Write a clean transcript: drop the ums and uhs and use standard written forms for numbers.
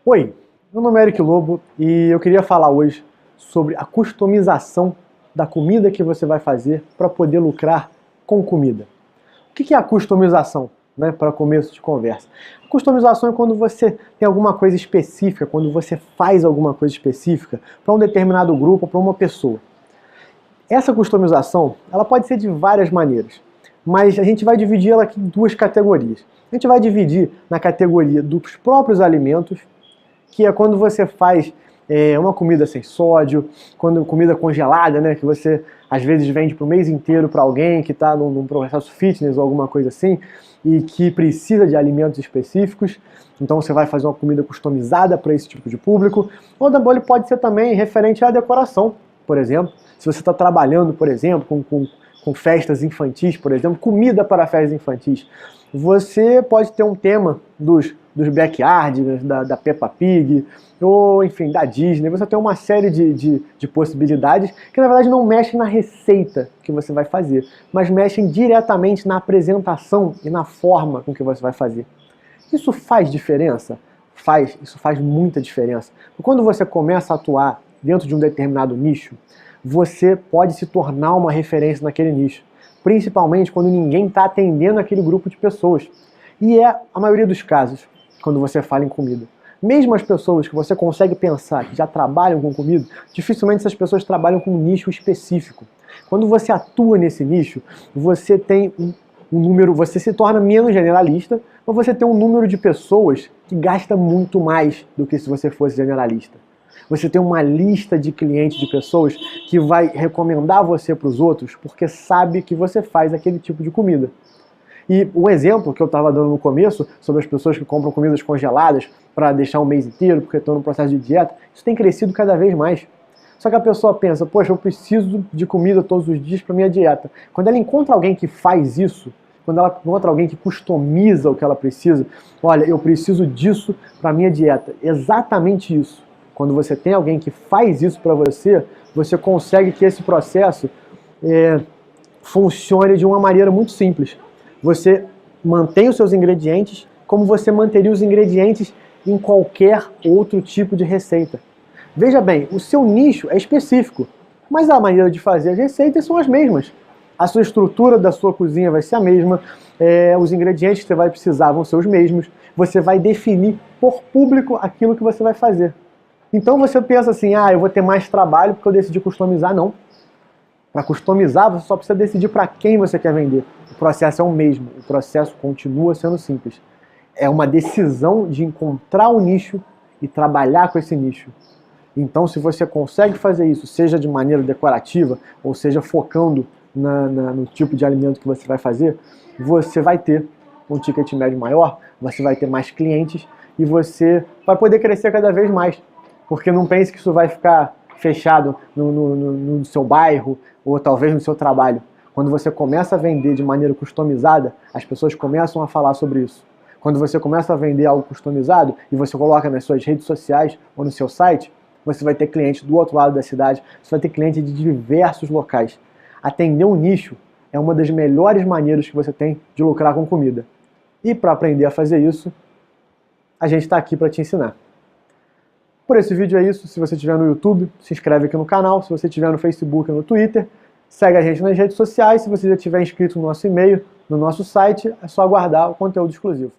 Oi, meu nome é Eric Lobo e eu queria falar hoje sobre a customização da comida que você vai fazer para poder lucrar com comida. O que é a customização, né, para começo de conversa? A customização é quando você tem alguma coisa específica, quando você faz alguma coisa específica para um determinado grupo ou para uma pessoa. Essa customização, ela pode ser de várias maneiras, mas a gente vai dividir ela aqui em duas categorias. A gente vai dividir na categoria dos próprios alimentos, que é quando você faz uma comida sem sódio, quando comida congelada, né, que você às vezes vende para o mês inteiro para alguém que está num processo fitness ou alguma coisa assim, e que precisa de alimentos específicos, então você vai fazer uma comida customizada para esse tipo de público, ou ele pode ser também referente à decoração, por exemplo, se você está trabalhando, por exemplo, com festas infantis, por exemplo, comida para festas infantis, você pode ter um tema dos backyard, da Peppa Pig, ou enfim, da Disney. Você tem uma série de possibilidades que na verdade não mexem na receita que você vai fazer, mas mexem diretamente na apresentação e na forma com que você vai fazer. Isso faz diferença? Isso faz muita diferença. Quando você começa a atuar dentro de um determinado nicho, você pode se tornar uma referência naquele nicho, principalmente quando ninguém está atendendo aquele grupo de pessoas. E é a maioria dos casos, quando você fala em comida. Mesmo as pessoas que você consegue pensar que já trabalham com comida, dificilmente essas pessoas trabalham com um nicho específico. Quando você atua nesse nicho, você tem um número, você se torna menos generalista, mas você tem um número de pessoas que gasta muito mais do que se você fosse generalista. Você tem uma lista de clientes, de pessoas que vai recomendar você para os outros porque sabe que você faz aquele tipo de comida. E um exemplo que eu estava dando no começo sobre as pessoas que compram comidas congeladas para deixar um mês inteiro porque estão no processo de dieta, isso tem crescido cada vez mais. Só que a pessoa pensa, poxa, eu preciso de comida todos os dias para minha dieta. Quando ela encontra alguém que faz isso, quando ela encontra alguém que customiza o que ela precisa, olha, eu preciso disso para minha dieta, exatamente isso. Quando você tem alguém que faz isso para você, você consegue que esse processo funcione de uma maneira muito simples. Você mantém os seus ingredientes como você manteria os ingredientes em qualquer outro tipo de receita. Veja bem, o seu nicho é específico, mas a maneira de fazer as receitas são as mesmas. A sua estrutura da sua cozinha vai ser a mesma, os ingredientes que você vai precisar vão ser os mesmos, você vai definir por público aquilo que você vai fazer. Então você pensa assim, eu vou ter mais trabalho porque eu decidi customizar. Não. Para customizar, você só precisa decidir para quem você quer vender. O processo é o mesmo, o processo continua sendo simples. É uma decisão de encontrar o nicho e trabalhar com esse nicho. Então, se você consegue fazer isso, seja de maneira decorativa, ou seja focando no tipo de alimento que você vai fazer, você vai ter um ticket médio maior, você vai ter mais clientes e você vai poder crescer cada vez mais. Porque não pense que isso vai ficar fechado no seu bairro ou talvez no seu trabalho. Quando você começa a vender de maneira customizada, as pessoas começam a falar sobre isso. Quando você começa a vender algo customizado e você coloca nas suas redes sociais ou no seu site, você vai ter clientes do outro lado da cidade, você vai ter clientes de diversos locais. Atender um nicho é uma das melhores maneiras que você tem de lucrar com comida. E para aprender a fazer isso, a gente está aqui para te ensinar. Por esse vídeo é isso. Se você estiver no YouTube, se inscreve aqui no canal. Se você estiver no Facebook ou no Twitter, segue a gente nas redes sociais. Se você já estiver inscrito no nosso e-mail, no nosso site, é só aguardar o conteúdo exclusivo.